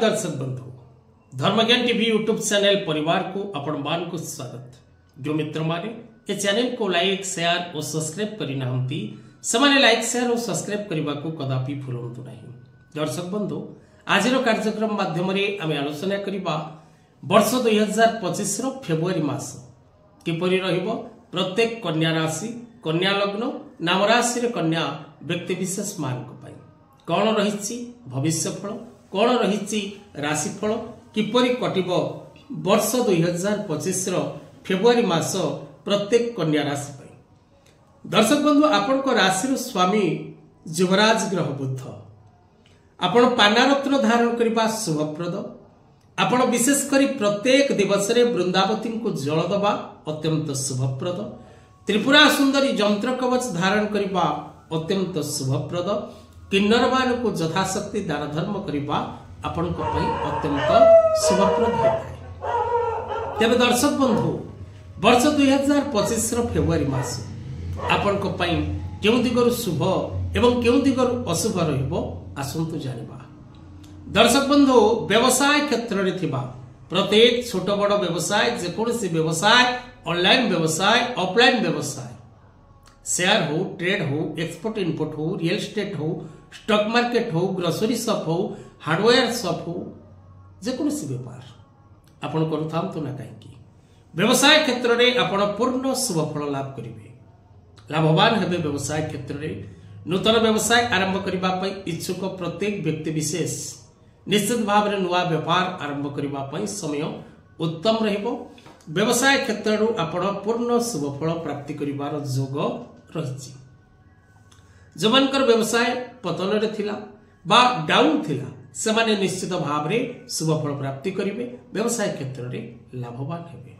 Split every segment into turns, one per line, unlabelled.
दर्शक बंधु धर्मज्ञान TV YouTube channel परिवार को आपण मान को स्वागत। जो मित्र माने ए चैनल को लाइक शेयर और सब्सक्राइब करि नाहंती समाने लाइक शेयर और सब्सक्राइब करबा को कदापि भूलंतु नहीं। दर्शक बंधु आजिर कार्यक्रम माध्यम रे आमे आलोचना करिबा वर्ष 2025 रो फेब्रुआरी मास किपरि रहिबो प्रत्येक कन्या राशि कन्या लग्न नाम राशि रे कन्या व्यक्ति विशेष मान को पाई कौन रही भविष्य फल कौन रही राशिफल किपरि कटिबो वर्ष 2025 रो फेब्रुआरी मास प्रत्येक कन्या राशि पाई। दर्शक बंधु आपण को राशि रो स्वामी युवराज ग्रह बुध आपण पानारत्न धारण करबा शुभप्रद। आपण विशेष करी प्रत्येक दिवस रे वृंदावती को जल दबा अत्यंत शुभप्रद। त्रिपुरा सुंदरी जंत्र कवच धारण करबा अत्यंत शुभप्रद। किन्नर मान को यथाशक्ति दान धर्म करबा आपण को पई अत्यंत शुभप्रद होय। तबे दर्शक बंधु वर्ष 2025 रो फेब्रुआरी मास आपण को पई केउ दिगरु शुभ एवं केउ दिगरु अशुभ रहइबो आसंतु जानिबा। दर्शक बंधु व्यवसाय क्षेत्र रे थिबा प्रत्येक छोट बड़ व्यवसाय जेकोसी व्यवसाय ऑनलाइन व्यवसाय ऑफलाइन व्यवसाय शेयर हो ट्रेड हो एक्सपोर्ट इम्पोर्ट हो रियल एस्टेट हो स्टॉक मार्केट हो ग्रोसरी शॉप हो हार्डवेयर शॉप हो जेकोसी व्यापार आपण करूथांतु ना काहेकि व्यवसाय क्षेत्र रे आपण पूर्ण शुभ फल लाभ करिवे लाभवान हेबे। व्यवसाय क्षेत्र रे नूतन व्यवसाय आरंभ करबा पई इच्छुक प्रत्येक व्यक्ति विशेष निश्चित भाव रे नुआ व्यापार आरंभ करबा पई समय उत्तम रहइबो। व्यवसाय क्षेत्र रो आपण पूर्ण शुभ फल प्राप्ति करिवार जोग रहिछि। जमनकर व्यवसाय पतन रे थिला बा डाउन थिला सेमाने निश्चित भाव रे शुभ फल प्राप्ति करिवे व्यवसाय क्षेत्र रे लाभवान हेबे।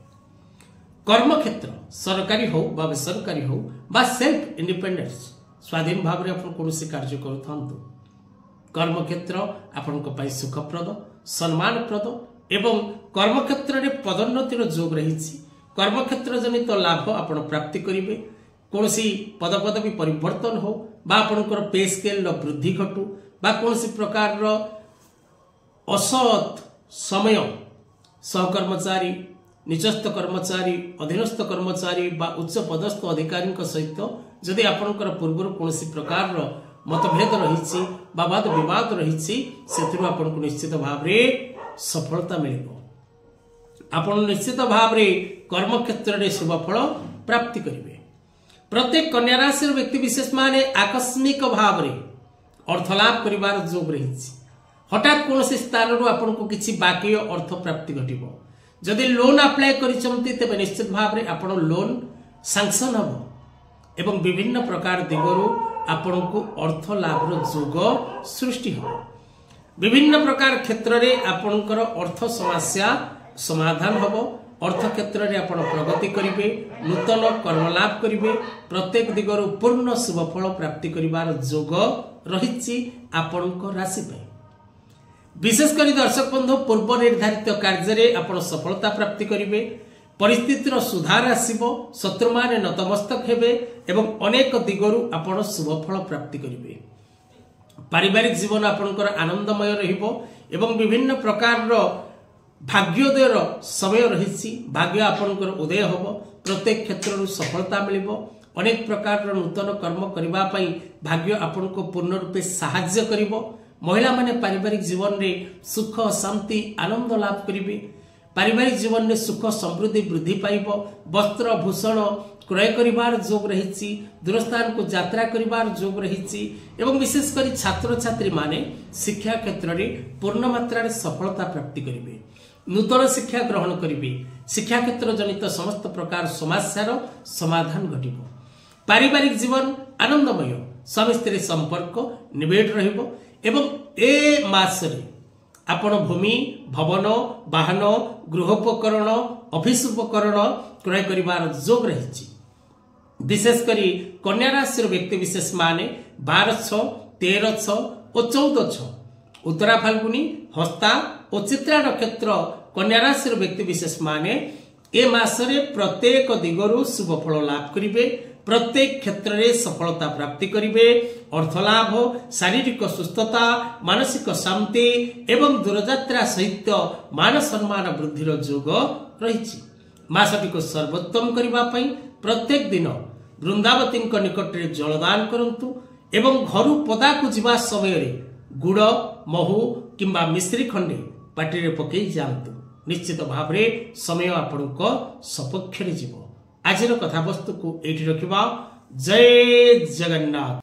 कर्म क्षेत्र सरकारी हो बा बेसरकारी हो बा सेल्फ इंडिपेंडेंस स्वाधीन भाव रे आपण कोनोसी कार्य करथांतु कर्म क्षेत्र आपण को पाई सुखप्रद सम्मानप्रद एवं कर्म क्षेत्र रे पदोन्नतिर जोग रहिछि। कर्म क्षेत्र जनित लाभ आपण प्राप्ति करिवे। कोनोसी पद पदवी परिवर्तन हो बा आपनकर पे स्केल रो वृद्धि घटू बा कोनोसी प्रकार रो असत समय सहकर्मचारी निचस्थ कर्मचारी अधीनस्थ कर्मचारी बा उच्च पदस्थ अधिकारी सहित जदि आपनकर पूर्व कोनोसी प्रकार रो मतभेद रहिछि बा वाद विवाद रहिछि सेथिरु आपन को निश्चित भाव रे सफलता मिलिबो। आपण निश्चित भाव रे कर्म क्षेत्र रे शुभ फल प्राप्ति करिवे। प्रत्येक कन्या राशि रो व्यक्ति विशेष माने आकस्मिक भाव रे अर्थ लाभ करिवार जोग रहिछि। हठात कोनोसी स्थान रो आपण को किछि बाकी अर्थ प्राप्ति घटिबो। जदि लोन अप्लाई करिसंती तबे निश्चित भाव रे आपण लोन सैंक्शन हबो एवं विभिन्न प्रकार दिगरु आपण को अर्थ लाभ रो जोग सृष्टि हो। विभिन्न प्रकार क्षेत्र रे आपनकर अर्थ समस्या समाधान हबो। अर्थ क्षेत्र रे आपण प्रगति करिवे नूतन कर्म लाभ करिवे प्रत्येक दिगरु पूर्ण शुभ फल प्राप्ति करिवार जोग रहिछि आपनकर राशि पे। विशेष करी दर्शक बंधु पूर्व निर्धारित कार्य रे आपण सफलता प्राप्ति करिवे परिस्थितिर सुधार आसीबो शत्रु माने नतमस्तक हेबे एवं अनेक दिगरु आपण शुभ फल प्राप्ति करिवे। पारिवारिक जीवन आपनकर आनंदमय रहिबो एवं विभिन्न प्रकार रो भाग्योदयर समय रहिछि। भाग्य आपनकर उदय होबो प्रत्येक क्षेत्र रो सफलता मिलिबो। अनेक प्रकार रो नूतन कर्म करिबा पई भाग्य आपनको पूर्ण रूपे सहाय्य करिवो। महिला माने पारिवारिक जीवन रे सुख शांति आनंद लाभ करिवे। पारिवारिक जीवन में सुख समृद्धि वृद्धि पाइबो। वस्त्र भूषण क्रय करिवार जोग रहिछि। दूरस्थान को यात्रा करिवार जोग रहिछि एवं विशेष करी छात्र छात्री माने शिक्षा क्षेत्र रे पूर्ण मात्रा रे सफलता प्राप्ति करिवे। नूतन शिक्षा ग्रहण करिवे। शिक्षा क्षेत्र जनित समस्त प्रकार समस्यार समाधान घटिबो। पारिवारिक जीवन आनंदमय स्वामी स्त्री संपर्क निबिड़ रहिबो एवं ए मास रे आपण भूमि भवन वाहन गृहोपकरण ऑफिस उपकरण क्रय करिवार जोग रहिछि। विशेष करी कन्या राशि व्यक्ति विशेष माने 12/6 13/6 और 14/6 उत्तरा फाल्गुनी हस्ता और चित्रा नक्षत्र कन्या राशि व्यक्ति विशेष माने ए मास रे प्रत्येक दिगरु शुभ फल लाभ करिवे प्रत्येक क्षेत्र में सफलता प्राप्ति करिवे। अर्थलाभ, शारीरिक सुस्थता, मानसिक शांति एवं दूरयात्रा सहित मान सम्मान वृद्धि जोग रही। मासटी को सर्वोत्तम करने प्रत्येक दिन वृंदावती निकट में जलदान करंतु एवं घरु पदा को जीवा समय गुड़, महू किंबा मिश्री खंडे पाटी में पकई जातु। निश्चित भाव में समय आपण सपक्ष जीव। आज कथावस्तु को एठी रखिबा। जय जगन्नाथ।